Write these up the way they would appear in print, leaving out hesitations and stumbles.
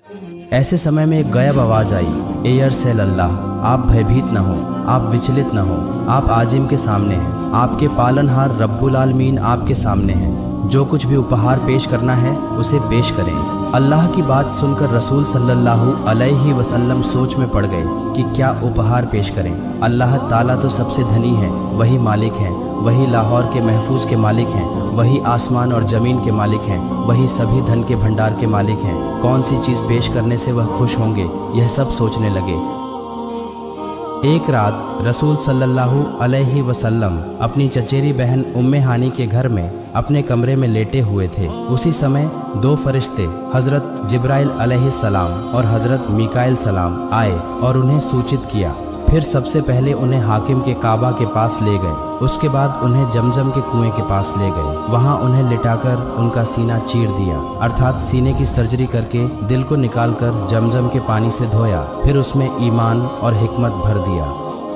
ऐसे समय में एक गायब आवाज़ आई, ए अरसल अल्लाह, आप भयभीत न हो, आप विचलित न हो, आप आजिम के सामने हैं, आपके पालनहार रब्बुल आलमीन आपके सामने हैं, जो कुछ भी उपहार पेश करना है उसे पेश करें। अल्लाह की बात सुनकर रसूल सल्लल्लाहु अलैहि वसल्लम सोच में पड़ गए कि क्या उपहार पेश करें। अल्लाह ताला तो सबसे धनी है, वही मालिक हैं, वही लाहौर के महफूज के मालिक हैं, वही आसमान और ज़मीन के मालिक हैं, वही सभी धन के भंडार के मालिक हैं। कौन सी चीज़ पेश करने से वह खुश होंगे, यह सब सोचने लगे। एक रात रसूल सल्लल्लाहु अलैहि वसल्लम अपनी चचेरी बहन उम्मे हानी के घर में अपने कमरे में लेटे हुए थे। उसी समय दो फरिश्ते हज़रत जिब्राइल अलैहिस्सलाम और हज़रत मीकाइल सलाम आए और उन्हें सूचित किया। फिर सबसे पहले उन्हें हाकिम के काबा के पास ले गए, उसके बाद उन्हें जमजम के कुएं के पास ले गए। वहां उन्हें लिटाकर उनका सीना चीर दिया, अर्थात सीने की सर्जरी करके दिल को निकालकर जमजम के पानी से धोया। फिर उसमें ईमान और हिकमत भर दिया,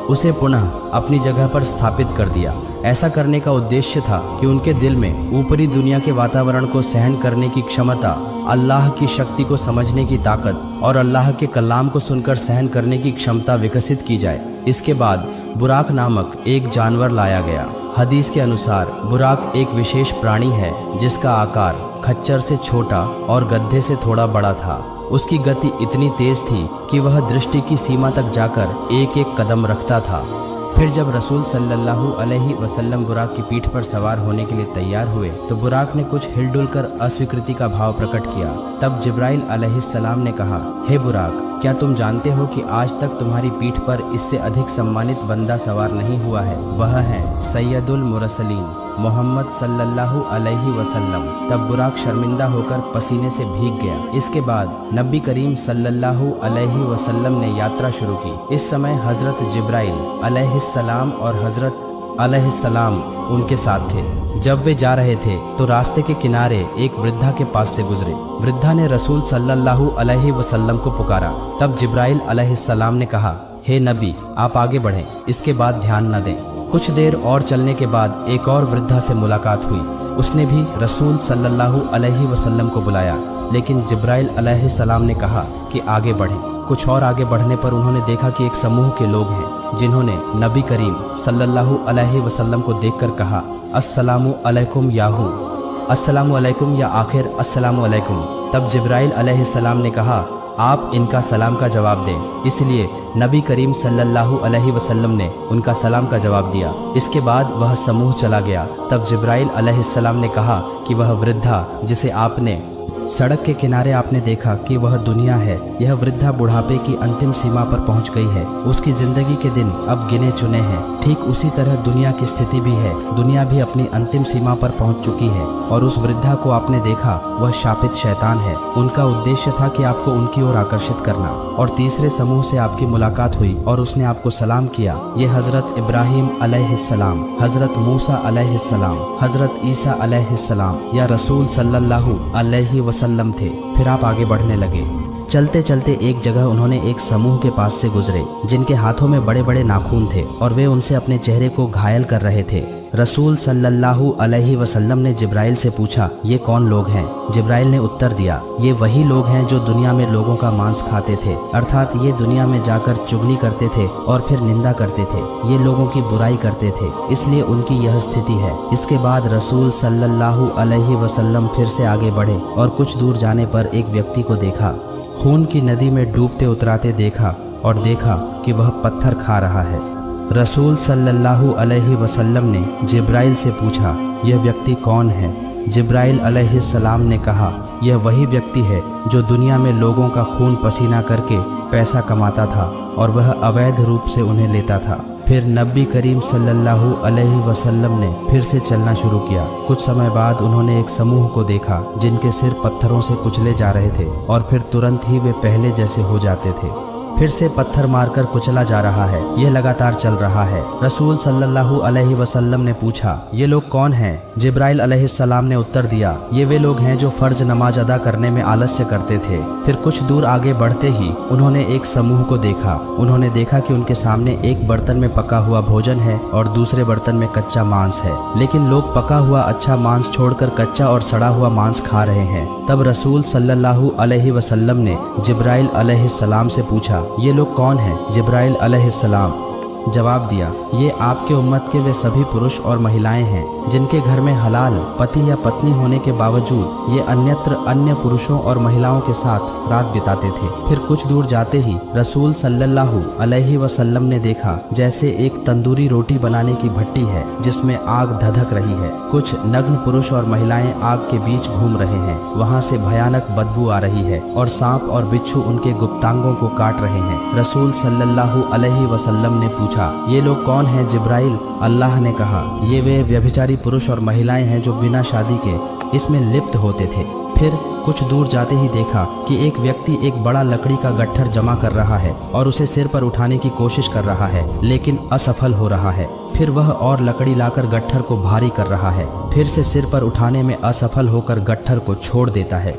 उसे पुनः अपनी जगह पर स्थापित कर दिया। ऐसा करने का उद्देश्य था कि उनके दिल में ऊपरी दुनिया के वातावरण को सहन करने की क्षमता, अल्लाह की शक्ति को समझने की ताकत और अल्लाह के कलाम को सुनकर सहन करने की क्षमता विकसित की जाए। इसके बाद बुराक नामक एक जानवर लाया गया। हदीस के अनुसार बुराक एक विशेष प्राणी है जिसका आकार खच्चर से छोटा और गधे से थोड़ा बड़ा था। उसकी गति इतनी तेज थी कि वह दृष्टि की सीमा तक जाकर एक एक कदम रखता था। फिर जब रसूल सल्लल्लाहु अलैहि वसल्लम बुराक की पीठ पर सवार होने के लिए तैयार हुए तो बुराक ने कुछ हिलडुल कर अस्वीकृति का भाव प्रकट किया। तब जिब्राइल अलैहिस्सलाम ने कहा, हे बुराक, क्या तुम जानते हो कि आज तक तुम्हारी पीठ पर इससे अधिक सम्मानित बंदा सवार नहीं हुआ है? वह है सैयदुल मुरसलीन मोहम्मद सल्लल्लाहु अलैहि वसल्लम। तब बुराक शर्मिंदा होकर पसीने से भीग गया। इसके बाद नबी करीम सल्लल्लाहु अलैहि वसल्लम ने यात्रा शुरू की। इस समय हज़रत जिब्राइल अलैहिस्सलाम और हज़रत अलैहिस्सलाम उनके साथ थे। जब वे जा रहे थे तो रास्ते के किनारे एक वृद्धा के पास से गुजरे। वृद्धा ने रसूल सल्लल्लाहु अलैहि वसल्लम को पुकारा। तब जिब्राइल अलैहिस्सलाम ने कहा, हे नबी, आप आगे बढ़ें, इसके बाद ध्यान न दें। कुछ देर और चलने के बाद एक और वृद्धा से मुलाकात हुई। उसने भी रसूल सल्लल्लाहु अलैहि वसल्लम को बुलाया, लेकिन जिब्राइल अलैहिस्सलाम ने कहा कि आगे बढ़ें। कुछ और आगे बढ़ने पर उन्होंने देखा कि एक समूह के लोग हैं जिन्होंने नबी करीम सल्लल्लाहु अलैहि वसल्लम को देखकर कहा, अस्सलामु अलैकुम याहू, अस्सलामु अलैकुम या आखिर अस्सलामु अलैकुम। तब जिब्राइल अलैहिस्सलाम ने कहा, आप इनका सलाम का जवाब दें। इसलिए नबी करीम सल्लल्लाहु अलैहि वसल्लम ने उनका सलाम का जवाब दिया। इसके बाद वह समूह चला गया। तब जिब्राइल अलैहिस्सलाम ने कहा कि वह वृद्धा जिसे आपने सड़क के किनारे आपने देखा कि वह दुनिया है, यह वृद्धा बुढ़ापे की अंतिम सीमा पर पहुंच गई है। उसकी जिंदगी के दिन अब गिने चुने हैं। ठीक उसी तरह दुनिया की स्थिति भी है। दुनिया भी अपनी अंतिम सीमा पर पहुंच चुकी है। और उस वृद्धा को आपने देखा, वह शापित शैतान है। उनका उद्देश्य था कि आपको उनकी ओर आकर्षित करना। और तीसरे समूह से आपकी मुलाकात हुई और उसने आपको सलाम किया। ये हजरत इब्राहिम अलैहिस्सलाम, हजरत मूसा अलैहिस्सलाम, हजरत ईसा अलैहिस्सलाम या रसूल सल्लल्लाहु अलैहि वसल्लम थे। फिर आप आगे बढ़ने लगे। चलते चलते एक जगह उन्होंने एक समूह के पास से गुजरे जिनके हाथों में बड़े बड़े नाखून थे और वे उनसे अपने चेहरे को घायल कर रहे थे। रसूल सल्लल्लाहु अलैहि वसल्लम ने जिब्राइल से पूछा, ये कौन लोग हैं? जिब्राइल ने उत्तर दिया, ये वही लोग हैं जो दुनिया में लोगों का मांस खाते थे, अर्थात ये दुनिया में जाकर चुगली करते थे और फिर निंदा करते थे। ये लोगों की बुराई करते थे, इसलिए उनकी यह स्थिति है। इसके बाद रसूल सल्लल्लाहु अलैहि वसल्लम फिर से आगे बढ़े और कुछ दूर जाने पर एक व्यक्ति को देखा। खून की नदी में डूबते उतराते देखा और देखा कि वह पत्थर खा रहा है। रसूल सल्लल्लाहु अलैहि वसल्लम ने जिब्राइल से पूछा, यह व्यक्ति कौन है? जिब्राइल अलैहिस्सलाम ने कहा, यह वही व्यक्ति है जो दुनिया में लोगों का खून पसीना करके पैसा कमाता था और वह अवैध रूप से उन्हें लेता था। फिर नबी करीम सल्लल्लाहु अलैहि वसल्लम ने फिर से चलना शुरू किया। कुछ समय बाद उन्होंने एक समूह को देखा जिनके सिर पत्थरों से कुचले जा रहे थे और फिर तुरंत ही वे पहले जैसे हो जाते थे। फिर से पत्थर मारकर कुचला जा रहा है। यह लगातार चल रहा है। रसूल सल्लल्लाहु अलैहि वसल्लम ने पूछा, ये लोग कौन हैं? जिब्राइल अलैहिस्सलाम ने उत्तर दिया, ये वे लोग हैं जो फर्ज नमाज अदा करने में आलस्य करते थे। फिर कुछ दूर आगे बढ़ते ही उन्होंने एक समूह को देखा। उन्होंने देखा कि उनके सामने एक बर्तन में पका हुआ भोजन है और दूसरे बर्तन में कच्चा मांस है, लेकिन लोग पका हुआ अच्छा मांस छोड़कर कच्चा और सड़ा हुआ मांस खा रहे हैं। तब रसूल सल्लल्लाहु अलैहि वसल्लम ने जिब्राइल अलैहिस्सलाम से पूछा, ये लोग कौन हैं? जिब्राइल अलैहिस्सलाम जवाब दिया, ये आपके उम्मत के वे सभी पुरुष और महिलाएं हैं जिनके घर में हलाल पति या पत्नी होने के बावजूद ये अन्यत्र अन्य पुरुषों और महिलाओं के साथ रात बिताते थे। फिर कुछ दूर जाते ही रसूल सल्लल्लाहु अलैहि वसल्लम ने देखा जैसे एक तंदूरी रोटी बनाने की भट्टी है जिसमें आग धधक रही है। कुछ नग्न पुरुष और महिलाएं आग के बीच घूम रहे हैं। वहाँ से भयानक बदबू आ रही है और सांप और बिच्छू उनके गुप्तांगों को काट रहे हैं। रसूल सल्लल्लाहु अलैहि वसल्लम ने पूछा, ये लोग कौन हैं जिब्राइल? अल्लाह ने कहा, ये वे व्यभिचारी पुरुष और महिलाएं हैं जो बिना शादी के इसमें लिप्त होते थे। फिर कुछ दूर जाते ही देखा कि एक व्यक्ति एक बड़ा लकड़ी का गट्ठर जमा कर रहा है और उसे सिर पर उठाने की कोशिश कर रहा है, लेकिन असफल हो रहा है। फिर वह और लकड़ी लाकर गट्ठर को भारी कर रहा है। फिर से सिर पर उठाने में असफल होकर गट्ठर को छोड़ देता है।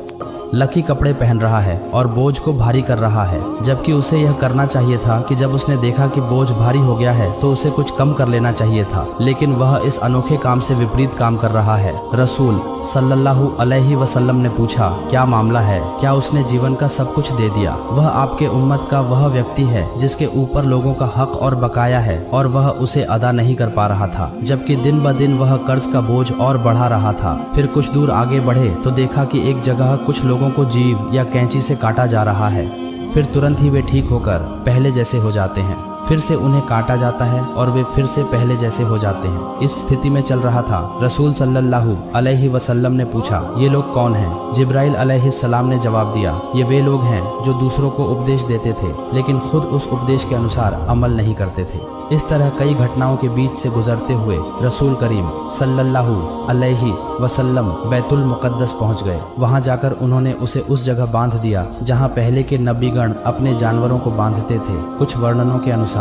लकी कपड़े पहन रहा है और बोझ को भारी कर रहा है, जबकि उसे यह करना चाहिए था कि जब उसने देखा कि बोझ भारी हो गया है तो उसे कुछ कम कर लेना चाहिए था, लेकिन वह इस अनोखे काम से विपरीत काम कर रहा है। रसूल सल्लल्लाहु अलैहि वसल्लम ने पूछा, क्या मामला है? क्या उसने जीवन का सब कुछ दे दिया? वह आपके उम्मत का वह व्यक्ति है जिसके ऊपर लोगों का हक और बकाया है और वह उसे अदा नहीं कर पा रहा था, जबकि दिन ब दिन वह कर्ज का बोझ और बढ़ा रहा था। फिर कुछ दूर आगे बढ़े तो देखा कि एक जगह कुछ लोगों को जीव या कैंची से काटा जा रहा है। फिर तुरंत ही वे ठीक होकर पहले जैसे हो जाते हैं। फिर से उन्हें काटा जाता है और वे फिर से पहले जैसे हो जाते हैं। इस स्थिति में चल रहा था। रसूल सल्लल्लाहु अलैहि वसल्लम ने पूछा, ये लोग कौन हैं? जिब्राइल अलैहिस्सलाम ने जवाब दिया, ये वे लोग हैं जो दूसरों को उपदेश देते थे लेकिन खुद उस उपदेश के अनुसार अमल नहीं करते थे। इस तरह कई घटनाओं के बीच से गुजरते हुए रसूल करीम सल्लल्लाहु अलैहि वसल्लम बैतुल मुक़द्दस पहुंच गए। वहां जाकर उन्होंने उसे उस जगह बांध दिया जहां पहले के नबीगण अपने जानवरों को बांधते थे। कुछ वर्णनों के अनुसार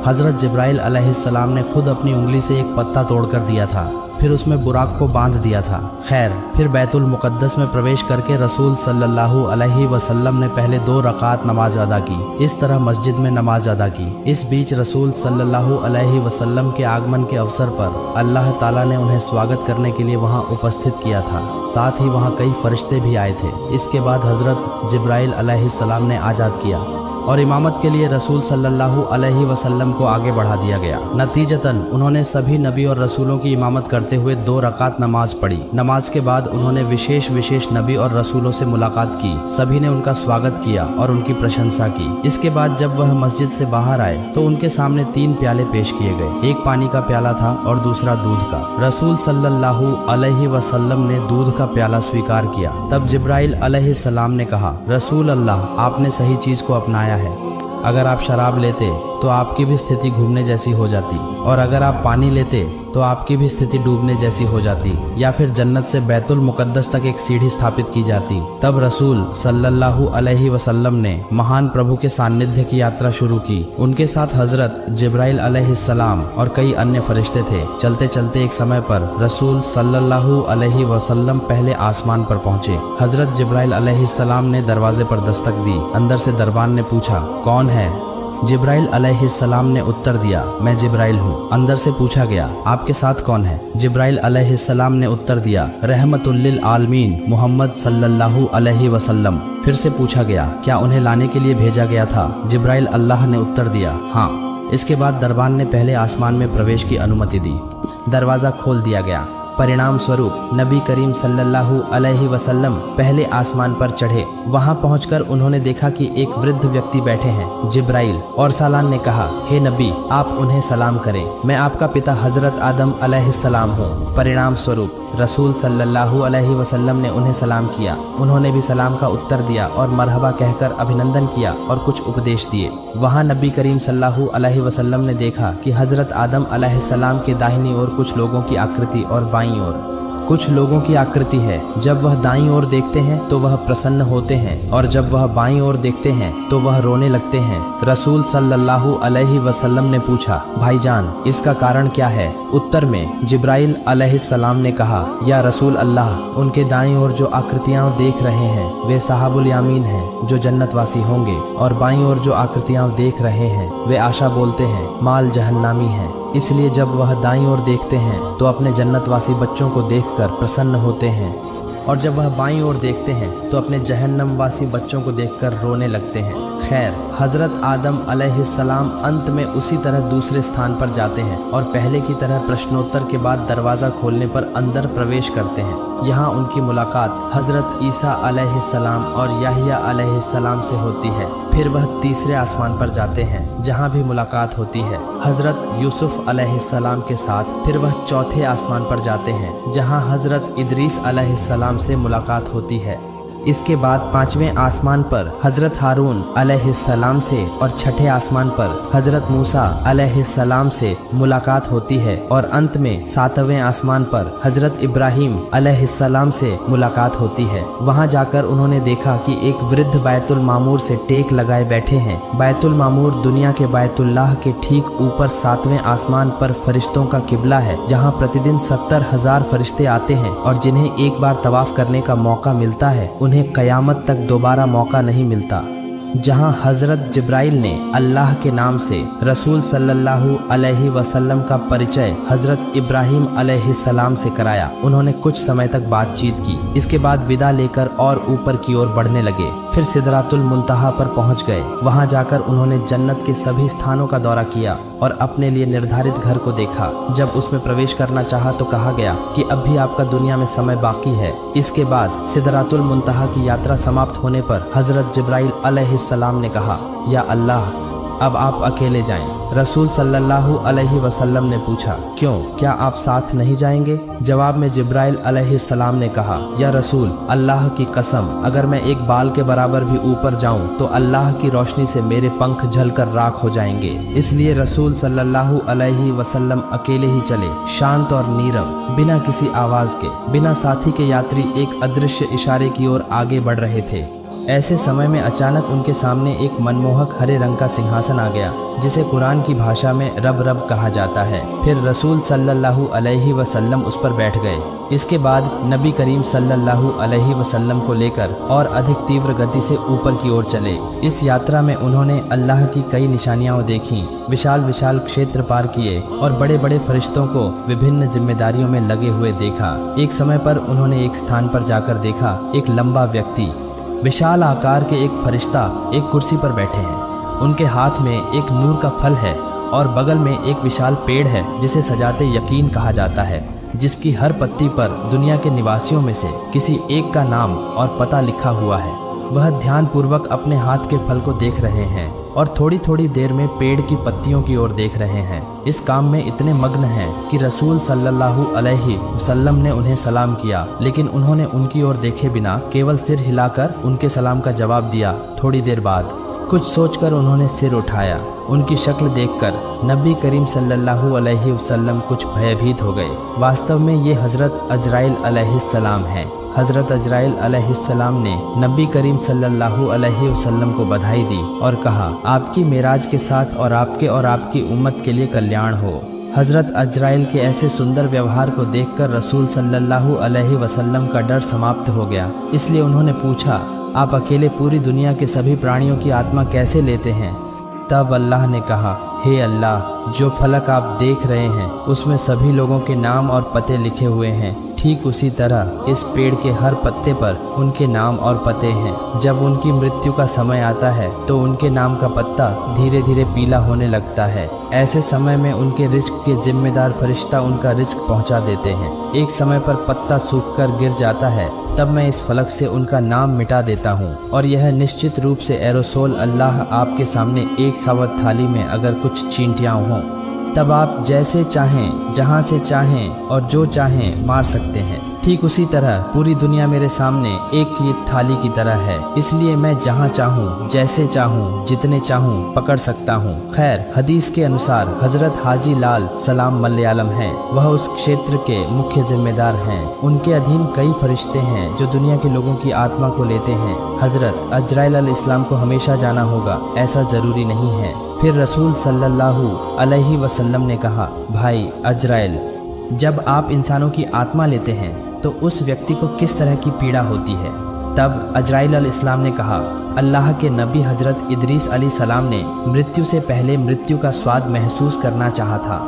हजरत जिब्राइल अलैहिस्सलाम ने खुद अपनी उंगली से एक पत्ता तोड़कर दिया था, फिर उसमें बुराक को बांध दिया था। खैर, फिर बैतुल मुक़द्दस में प्रवेश करके रसूल सल्लल्लाहु अलैहि वसल्लम ने पहले 2 रकात नमाज अदा की। इस तरह मस्जिद में नमाज अदा की। इस बीच रसूल सल्लल्लाहु अलैहि वसल्लम के आगमन के अवसर पर अल्लाह ताला ने उन्हें स्वागत करने के लिए वहां उपस्थित किया था। साथ ही वहां कई फरिश्ते भी आए थे। इसके बाद हजरत जिब्राइल अलैहिस्सलाम ने आज़ाद किया और इमामत के लिए रसूल सल्लल्लाहु अलैहि वसल्लम को आगे बढ़ा दिया गया। नतीजतन उन्होंने सभी नबी और रसूलों की इमामत करते हुए 2 रकात नमाज पढ़ी। नमाज के बाद उन्होंने विशेष नबी और रसूलों से मुलाकात की। सभी ने उनका स्वागत किया और उनकी प्रशंसा की। इसके बाद जब वह मस्जिद से बाहर आए तो उनके सामने 3 प्याले पेश किए गए। एक पानी का प्याला था और दूसरा दूध का। रसूल सल्लल्लाहु अलैहि वसल्लम ने दूध का प्याला स्वीकार किया। तब जिब्राइल अलैहिस्सलाम ने कहा, रसूल अल्लाह, आपने सही चीज को अपनाया है। अगर आप शराब लेते तो आपकी भी स्थिति घूमने जैसी हो जाती, और अगर आप पानी लेते तो आपकी भी स्थिति डूबने जैसी हो जाती, या फिर जन्नत से बैतुल मुक़द्दस तक एक सीढ़ी स्थापित की जाती। तब रसूल सल्लल्लाहु अलैहि वसल्लम ने महान प्रभु के सान्निध्य की यात्रा शुरू की। उनके साथ हजरत जिब्राइल अलैहिस्सलाम और कई अन्य फरिश्ते थे। चलते चलते एक समय पर रसूल सल्लल्लाहु अलैहि वसल्लम पहले आसमान पर पहुंचे। हजरत जिब्राइल अलैहिस्सलाम ने दरवाजे पर दस्तक दी। अंदर से दरबान ने पूछा, कौन है? जिब्राइल अलैहिस्सलाम ने उत्तर दिया, मैं जिब्राइल हूँ। अंदर से पूछा गया, आपके साथ कौन है? जिब्राइल अलैहिस्सलाम ने उत्तर दिया, रहमतुल लिल आलमीन मोहम्मद सल्लल्लाहु अलैहि वसल्लम। फिर से पूछा गया, क्या उन्हें लाने के लिए भेजा गया था? जिब्राइल अल्लाह ने उत्तर दिया, हाँ। इसके बाद दरबान ने पहले आसमान में प्रवेश की अनुमति दी। दरवाज़ा खोल दिया गया। परिणाम स्वरूप नबी करीम सल्लल्लाहु अलैहि वसल्लम पहले आसमान पर चढ़े। वहां पहुंचकर उन्होंने देखा कि एक वृद्ध व्यक्ति बैठे हैं। जिब्राइल और सालान ने कहा, हे नबी, आप उन्हें सलाम करें, मैं आपका पिता हजरत आदम अलैहिस्सलाम हूँ। परिणाम स्वरूप रसूल सल्लल्लाहु अलैहि वसल्लम ने उन्हें सलाम किया। उन्होंने भी सलाम का उत्तर दिया और मरहबा कहकर अभिनंदन किया और कुछ उपदेश दिए। वहाँ नबी करीम सल्लल्लाहु अलैहि वसल्लम ने देखा कि हजरत आदम अलैहिस्सलाम के दाहिनी ओर कुछ लोगों की आकृति और बाईं ओर कुछ लोगों की आकृति है, जब वह दाईं ओर देखते हैं तो वह प्रसन्न होते हैं और जब वह बाईं ओर देखते हैं तो वह रोने लगते हैं। रसूल सल्लल्लाहु अलैहि वसल्लम ने पूछा, भाईजान इसका कारण क्या है? उत्तर में जिब्राइल अलैहिस्सलाम ने कहा, या रसूल अल्लाह, उनके दाईं ओर जो आकृतियां देख रहे हैं वे साहबुल यामीन हैं जो जन्नतवासी होंगे, और बाईं ओर जो आकृतियां देख रहे हैं वे आशा बोलते हैं माल जहन्नामी हैं। इसलिए जब वह दाईं ओर देखते हैं तो अपने जन्नतवासी बच्चों को देखकर प्रसन्न होते हैं, और जब वह बाईं ओर देखते हैं तो अपने जहन्नमवासी बच्चों को देखकर रोने लगते हैं। खैर, हज़रत आदम अलैहिस्सलाम अंत में उसी तरह दूसरे स्थान पर जाते हैं और पहले की तरह प्रश्नोत्तर के बाद दरवाज़ा खोलने पर अंदर प्रवेश करते हैं। यहाँ उनकी मुलाकात हज़रत ईसा अलैहिस्सलाम और याहिया अलैहिस्सलाम से होती है। फिर वह तीसरे आसमान पर जाते हैं जहाँ भी मुलाकात होती है हज़रत यूसुफ अलैहिस्सलाम के साथ। फिर वह चौथे आसमान पर जाते हैं जहाँ हज़रत इदरीस अलैहिस्सलाम से मुलाकात होती है। इसके बाद पांचवें आसमान पर हज़रत हारून अलैहिस्सलाम से और छठे आसमान पर हज़रत मूसा अलैहिस्सलाम से मुलाकात होती है, और अंत में सातवें आसमान पर हज़रत इब्राहीम अलैहिस्सलाम से मुलाकात होती है। वहां जाकर उन्होंने देखा कि एक वृद्ध बैतुल मामूर से टेक लगाए बैठे हैं। बैतुल मामूर दुनिया के बैतुल्लाह के ठीक ऊपर सातवें आसमान पर फरिश्तों का किबला है, जहाँ प्रतिदिन 70,000 फरिश्ते आते हैं और जिन्हें एक बार तवाफ करने का मौका मिलता है उन्हें कयामत तक दोबारा मौका नहीं मिलता। जहां हज़रत जिब्राइल ने अल्लाह के नाम से रसूल सल्लल्लाहु अलैहि वसल्लम का परिचय हज़रत इब्राहीम अलैहिस्सलाम से कराया। उन्होंने कुछ समय तक बातचीत की। इसके बाद विदा लेकर और ऊपर की ओर बढ़ने लगे। फिर सिदरातुल मुंतहा पर पहुंच गए। वहां जाकर उन्होंने जन्नत के सभी स्थानों का दौरा किया और अपने लिए निर्धारित घर को देखा। जब उसमें प्रवेश करना चाहा तो कहा गया कि अब भी आपका दुनिया में समय बाकी है। इसके बाद सिदरातुल मुंतहा की यात्रा समाप्त होने पर हज़रत जिब्राइल अलैहिस्सलाम ने कहा, या अल्लाह, अब आप अकेले जाएं। रसूल सल्लल्लाहु अलैहि वसल्लम ने पूछा, क्यों, क्या आप साथ नहीं जाएंगे? जवाब में जिब्राइल अलैहिस्सलाम ने कहा, या रसूल अल्लाह की कसम, अगर मैं एक बाल के बराबर भी ऊपर जाऊं तो अल्लाह की रोशनी से मेरे पंख जलकर राख हो जाएंगे। इसलिए रसूल सल्लल्लाहु अलैहि वसल्लम अकेले ही चले, शांत और नीरव, बिना किसी आवाज के। बिना साथी के यात्री एक अदृश्य इशारे की ओर आगे बढ़ रहे थे। ऐसे समय में अचानक उनके सामने एक मनमोहक हरे रंग का सिंहासन आ गया, जिसे कुरान की भाषा में रब रब कहा जाता है। फिर रसूल सल्लल्लाहु अलैहि वसल्लम उस पर बैठ गए। इसके बाद नबी करीम सल्लल्लाहु अलैहि वसल्लम को लेकर और अधिक तीव्र गति से ऊपर की ओर चले। इस यात्रा में उन्होंने अल्लाह की कई निशानियां देखी, विशाल विशाल क्षेत्र पार किए और बड़े बड़े फरिश्तों को विभिन्न जिम्मेदारियों में लगे हुए देखा। एक समय पर उन्होंने एक स्थान पर जाकर देखा, एक लंबा व्यक्ति विशाल आकार के एक फरिश्ता एक कुर्सी पर बैठे हैं। उनके हाथ में एक नूर का फल है और बगल में एक विशाल पेड़ है जिसे सजाते यकीन कहा जाता है, जिसकी हर पत्ती पर दुनिया के निवासियों में से किसी एक का नाम और पता लिखा हुआ है। वह ध्यानपूर्वक अपने हाथ के फल को देख रहे हैं और थोड़ी थोड़ी देर में पेड़ की पत्तियों की ओर देख रहे हैं। इस काम में इतने मग्न हैं कि रसूल सल्लल्लाहु अलैहि वसल्लम ने उन्हें सलाम किया, लेकिन उन्होंने उनकी ओर देखे बिना केवल सिर हिलाकर उनके सलाम का जवाब दिया। थोड़ी देर बाद कुछ सोचकर उन्होंने सिर उठाया। उनकी शक्ल देखकर नबी करीम सल्लल्लाहु अलैहि वसल्लम कुछ भयभीत हो गए। वास्तव में ये हज़रत अजराइल अलैहिस्सलाम हैं। हज़रत अजराइल अलैहिस्सलाम ने नबी करीम सल्लल्लाहु अलैहि वसल्लम को बधाई दी और कहा, आपकी मेराज के साथ और आपकी उम्मत के लिए कल्याण हो। हज़रत अजराइल के ऐसे सुंदर व्यवहार को देखकर रसूल सल्लल्लाहु अलैहि वसल्लम का डर समाप्त हो गया। इसलिए उन्होंने पूछा, आप अकेले पूरी दुनिया के सभी प्राणियों की आत्मा कैसे लेते हैं? तब अल्लाह ने कहा, हे अल्लाह, जो फलक आप देख रहे हैं उसमें सभी लोगों के नाम और पते लिखे हुए हैं। ठीक उसी तरह इस पेड़ के हर पत्ते पर उनके नाम और पते हैं। जब उनकी मृत्यु का समय आता है तो उनके नाम का पत्ता धीरे धीरे पीला होने लगता है। ऐसे समय में उनके रिज्क के जिम्मेदार फरिश्ता उनका रिज्क पहुंचा देते हैं। एक समय पर पत्ता सूखकर गिर जाता है, तब मैं इस फलक से उनका नाम मिटा देता हूँ और यह निश्चित रूप से एरोसोल अल्लाह आपके सामने एक सावत थाली में अगर कुछ चींटियाँ हों, तब आप जैसे चाहें, जहाँ से चाहें और जो चाहें मार सकते हैं। ठीक उसी तरह पूरी दुनिया मेरे सामने एक ही थाली की तरह है, इसलिए मैं जहाँ चाहूँ, जैसे चाहूँ, जितने चाहूँ पकड़ सकता हूँ। खैर, हदीस के अनुसार हजरत हाजी लाल सलाम मलयालम हैं। वह उस क्षेत्र के मुख्य जिम्मेदार हैं। उनके अधीन कई फरिश्ते हैं जो दुनिया के लोगों की आत्मा को लेते हैं। हजरत अजराइल अलैहिस्सलाम को हमेशा जाना होगा, ऐसा जरूरी नहीं है। फिर रसूल सल्लल्लाहु अलैहि वसल्लम ने कहा, भाई अजराइल, जब आप इंसानों की आत्मा लेते हैं तो उस व्यक्ति को किस तरह की पीड़ा होती है? तब अजराइल अलैहिस्सलाम ने कहा, अल्लाह के नबी हजरत इदरीस अलैहिस्सलाम ने मृत्यु से पहले मृत्यु का स्वाद महसूस करना चाहा था।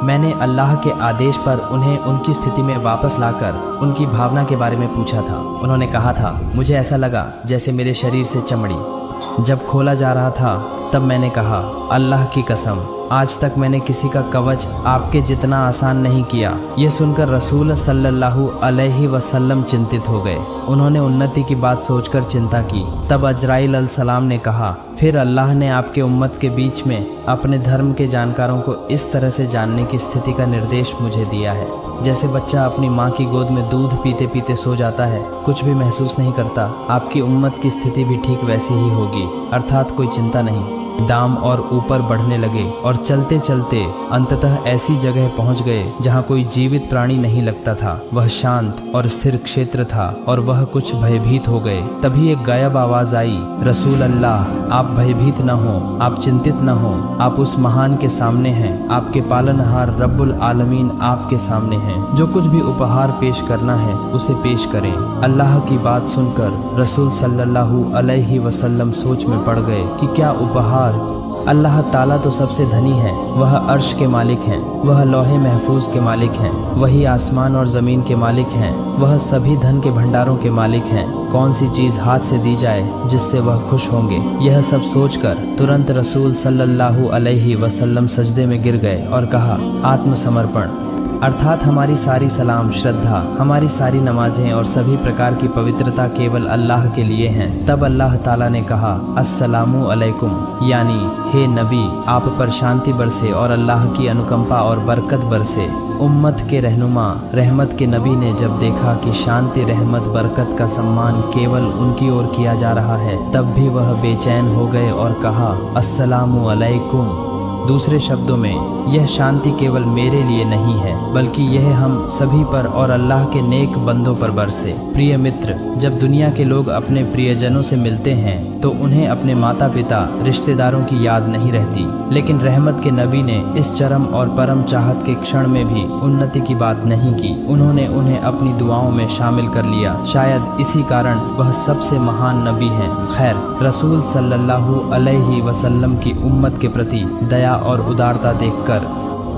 मैंने अल्लाह के आदेश पर उन्हें उनकी स्थिति में वापस लाकर उनकी भावना के बारे में पूछा था। उन्होंने कहा था, मुझे ऐसा लगा जैसे मेरे शरीर से चमड़ी जब खोला जा रहा था, तब मैंने कहा, अल्लाह की कसम, आज तक मैंने किसी का कवच आपके जितना आसान नहीं किया। यह सुनकर रसूल सल्लल्लाहु अलैहि वसल्लम चिंतित हो गए। उन्होंने उन्नति की बात सोचकर चिंता की। तब अजराइल अलैहिस्सलाम ने कहा, फिर अल्लाह ने आपके उम्मत के बीच में अपने धर्म के जानकारों को इस तरह से जानने की स्थिति का निर्देश मुझे दिया है, जैसे बच्चा अपनी माँ की गोद में दूध पीते पीते सो जाता है, कुछ भी महसूस नहीं करता। आपकी उम्मत की स्थिति भी ठीक वैसी ही होगी, अर्थात कोई चिंता नहीं। दाम और ऊपर बढ़ने लगे और चलते चलते अंततः ऐसी जगह पहुंच गए जहां कोई जीवित प्राणी नहीं लगता था। वह शांत और स्थिर क्षेत्र था और वह कुछ भयभीत हो गए। तभी एक गायब आवाज आई, रसूल अल्लाह, आप भयभीत न हो, आप चिंतित न हो, आप उस महान के सामने हैं, आपके पालनहार रब्बुल आलमीन आपके सामने हैं। जो कुछ भी उपहार पेश करना है उसे पेश करें। अल्लाह की बात सुनकर रसूल सल्लल्लाहु अलैहि वसल्लम सोच में पड़ गए कि क्या उपहार। अल्लाह ताला तो सबसे धनी है, वह अर्श के मालिक हैं, वह लौहे महफूज के मालिक हैं, वही आसमान और ज़मीन के मालिक हैं, वह सभी धन के भंडारों के मालिक हैं। कौन सी चीज़ हाथ से दी जाए जिससे वह खुश होंगे? यह सब सोचकर तुरंत रसूल सल्लल्लाहु अलैहि वसल्लम सजदे में गिर गए और कहा, आत्मसमर्पण, अर्थात हमारी सारी सलाम, श्रद्धा, हमारी सारी नमाजें और सभी प्रकार की पवित्रता केवल अल्लाह के लिए हैं। तब अल्लाह ताला ने कहा, अस्सलामु अलैकुम, यानी हे नबी, आप पर शांति बरसे और अल्लाह की अनुकंपा और बरकत बरसे। उम्मत के रहनुमा रहमत के नबी ने जब देखा कि शांति, रहमत, बरकत का सम्मान केवल उनकी ओर किया जा रहा है, तब भी वह बेचैन हो गए और कहा, अस्सलामु अलैकुम। दूसरे शब्दों में, यह शांति केवल मेरे लिए नहीं है, बल्कि यह हम सभी पर और अल्लाह के नेक बंदों पर बरसे। प्रिय मित्र, जब दुनिया के लोग अपने प्रियजनों से मिलते हैं तो उन्हें अपने माता पिता, रिश्तेदारों की याद नहीं रहती, लेकिन रहमत के नबी ने इस चरम और परम चाहत के क्षण में भी उन्नति की बात नहीं की। उन्होंने उन्हें अपनी दुआओं में शामिल कर लिया। शायद इसी कारण वह सबसे महान नबी हैं। खैर, रसूल सल्लल्लाहु अलैहि वसल्लम की उम्मत के प्रति दया और उदारता देखकर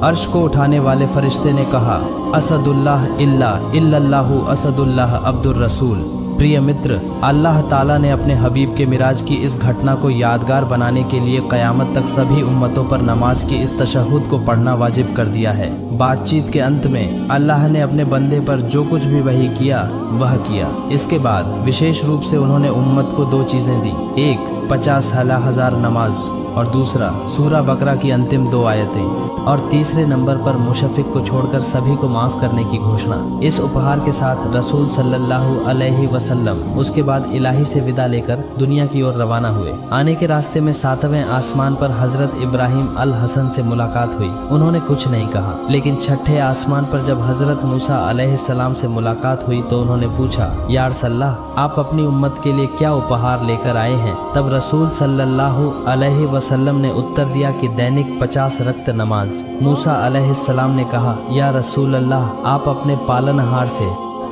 अर्श को उठाने वाले फरिश्ते ने कहा, असदुल्लाह इल्लल्लाहु असदुल्लाह अब्दुर रसूल। प्रिय मित्र, अल्लाह ताला ने अपने हबीब के मिराज की इस घटना को यादगार बनाने के लिए क़यामत तक सभी उम्मतों पर नमाज की इस तशहुद को पढ़ना वाजिब कर दिया है। बातचीत के अंत में अल्लाह ने अपने बंदे पर जो कुछ भी वही किया वह किया। इसके बाद विशेष रूप से उन्होंने उम्मत को दो चीज़ें दी, एक 50,000 नमाज और दूसरा सूरा बकरा की अंतिम 2 आयतें, और तीसरे नंबर पर मुशफ़िक को छोड़कर सभी को माफ़ करने की घोषणा। इस उपहार के साथ रसूल सल्लल्लाहु अलैहि वसल्लम उसके बाद इलाही से विदा लेकर दुनिया की ओर रवाना हुए। आने के रास्ते में 7वें आसमान पर हजरत इब्राहिम अल हसन से मुलाकात हुई। उन्होंने कुछ नहीं कहा, लेकिन 6ठे आसमान पर जब हजरत मूसा अलैहिस्सलाम से मुलाकात हुई तो उन्होंने पूछा, या रसूलल्लाह, आप अपनी उम्मत के लिए क्या उपहार लेकर आए हैं? तब रसूल सल्लल्लाहु अलैहि वसल्लम ने उत्तर दिया कि दैनिक 50 रक्त नमाज। मूसा अलैहिस्सलाम ने कहा, या रसूल अल्लाह, आप अपने पालनहार से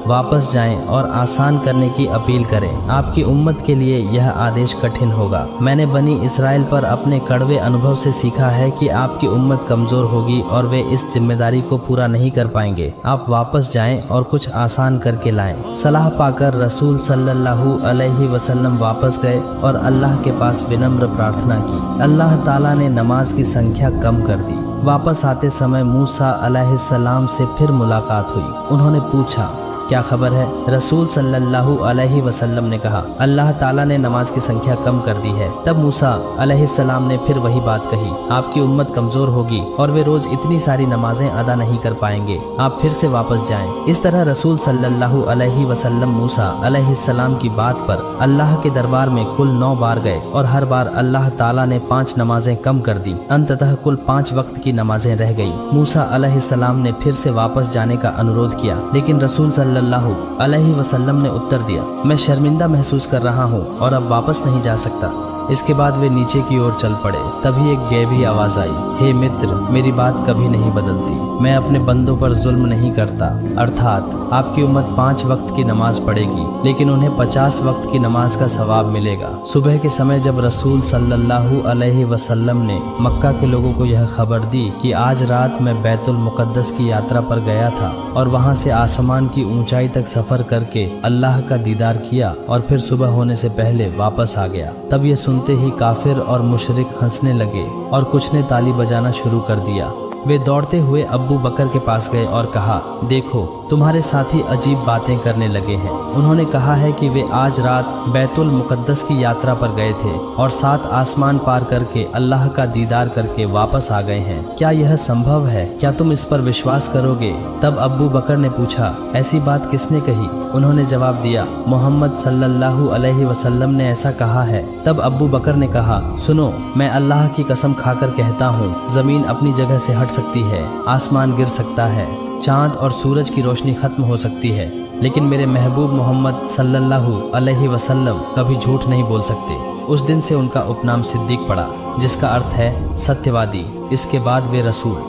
वापस जाएं और आसान करने की अपील करें। आपकी उम्मत के लिए यह आदेश कठिन होगा। मैंने बनी इसराइल पर अपने कड़वे अनुभव से सीखा है कि आपकी उम्मत कमज़ोर होगी और वे इस जिम्मेदारी को पूरा नहीं कर पाएंगे। आप वापस जाएं और कुछ आसान करके लाएं। सलाह पाकर रसूल सल्लल्लाहु अलैहि वसल्लम वापस गए और अल्लाह के पास विनम्र प्रार्थना की। अल्लाह ताला ने नमाज की संख्या कम कर दी। वापस आते समय मूसा अलैहिस्सलाम से फिर मुलाकात हुई। उन्होंने पूछा, क्या खबर है? रसूल सल्लल्लाहु अलैहि वसल्लम ने कहा, अल्लाह ताला ने नमाज की संख्या कम कर दी है। तब मूसा अलैहिस्सलाम ने फिर वही बात कही, आपकी उम्मत कमजोर होगी और वे रोज इतनी सारी नमाजें अदा नहीं कर पाएंगे, आप फिर से वापस जाएं। इस तरह रसूल सल्लल्लाहु अलैहि वसल्लम मूसा अलैहिस्सलाम की बात पर अल्लाह के दरबार में कुल 9 बार गए और हर बार अल्लाह ताला ने 5 नमाजें कम कर दी। अंततः कुल 5 वक्त की नमाजें रह गई। मूसा अलैहिस्सलाम ने फिर से वापस जाने का अनुरोध किया, लेकिन रसूल सल्लल्लाहु अलैहि वसल्लम ने उत्तर दिया, मैं शर्मिंदा महसूस कर रहा हूँ और अब वापस नहीं जा सकता। इसके बाद वे नीचे की ओर चल पड़े। तभी एक गैबी आवाज आई, हे मित्र, मेरी बात कभी नहीं बदलती, मैं अपने बंदों पर जुल्म नहीं करता। अर्थात आपकी उम्मत 5 वक्त की नमाज पढ़ेगी, लेकिन उन्हें 50 वक्त की नमाज का सवाब मिलेगा। सुबह के समय जब रसूल सल्लल्लाहु अलैहि वसल्लम ने मक्का के लोगों को यह खबर दी कि आज रात मैं बैतुल मुकद्दस की यात्रा पर गया था और वहां से आसमान की ऊंचाई तक सफर करके अल्लाह का दीदार किया और फिर सुबह होने से पहले वापस आ गया, तब ये सुनते ही काफिर और मुशरिक हंसने लगे और कुछ ने ताली बजाना शुरू कर दिया। वे दौड़ते हुए अब्बू बकर के पास गए और कहा, देखो तुम्हारे साथी अजीब बातें करने लगे हैं। उन्होंने कहा है कि वे आज रात बैतुल मुकद्दस की यात्रा पर गए थे और 7 आसमान पार करके अल्लाह का दीदार करके वापस आ गए हैं। क्या यह संभव है? क्या तुम इस पर विश्वास करोगे? तब अब्बू बकर ने पूछा, ऐसी बात किसने कही? उन्होंने जवाब दिया, मोहम्मद सल्लल्लाहु अलैहि वसल्लम ने ऐसा कहा है। तब अब्बू बकर ने कहा, सुनो, मैं अल्लाह की कसम खाकर कहता हूँ, जमीन अपनी जगह से हट सकती है, आसमान गिर सकता है, चांद और सूरज की रोशनी खत्म हो सकती है, लेकिन मेरे महबूब मोहम्मद सल्लल्लाहु अलैहि वसल्लम कभी झूठ नहीं बोल सकते। उस दिन से उनका उपनाम सिद्दीक पड़ा, जिसका अर्थ है सत्यवादी। इसके बाद वे रसूल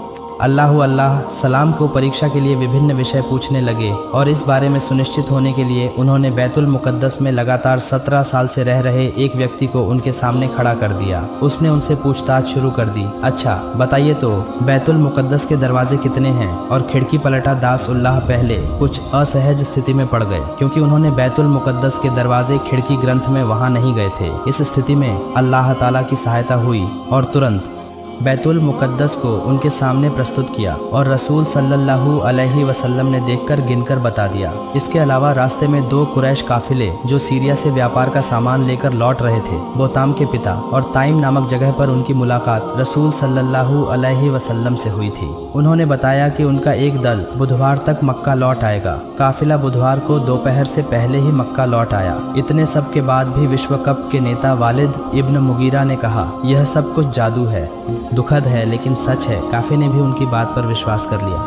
अल्लाह सलाम को परीक्षा के लिए विभिन्न विषय पूछने लगे और इस बारे में सुनिश्चित होने के लिए उन्होंने बैतुल मुकद्दस में लगातार 17 साल से रह रहे एक व्यक्ति को उनके सामने खड़ा कर दिया। उसने उनसे पूछताछ शुरू कर दी, अच्छा बताइए तो बैतुल मुकद्दस के दरवाजे कितने हैं? और खिड़की पलटा दास उल्लाह पहले कुछ असहज स्थिति में पड़ गए, क्योंकि उन्होंने बैतुल मुकद्दस के दरवाजे खिड़की ग्रंथ में वहां नहीं गए थे। इस स्थिति में अल्लाह ताला की सहायता हुई और तुरंत बैतुल मुकद्दस को उनके सामने प्रस्तुत किया और रसूल सल्लल्लाहु अलैहि वसल्लम ने देखकर गिनकर बता दिया। इसके अलावा रास्ते में 2 कुरैश काफिले जो सीरिया से व्यापार का सामान लेकर लौट रहे थे, बोताम के पिता और ताइम नामक जगह पर उनकी मुलाकात रसूल सल्लल्लाहु अलैहि वसल्लम से हुई थी। उन्होंने बताया कि उनका एक दल बुधवार तक मक्का लौट आएगा। काफिला बुधवार को दोपहर से पहले ही मक्का लौट आया। इतने सब के बाद भी विश्व कप के नेता वालिद इब्न मुगीरा ने कहा, यह सब कुछ जादू है, दुखद है लेकिन सच है। काफी ने भी उनकी बात पर विश्वास कर लिया।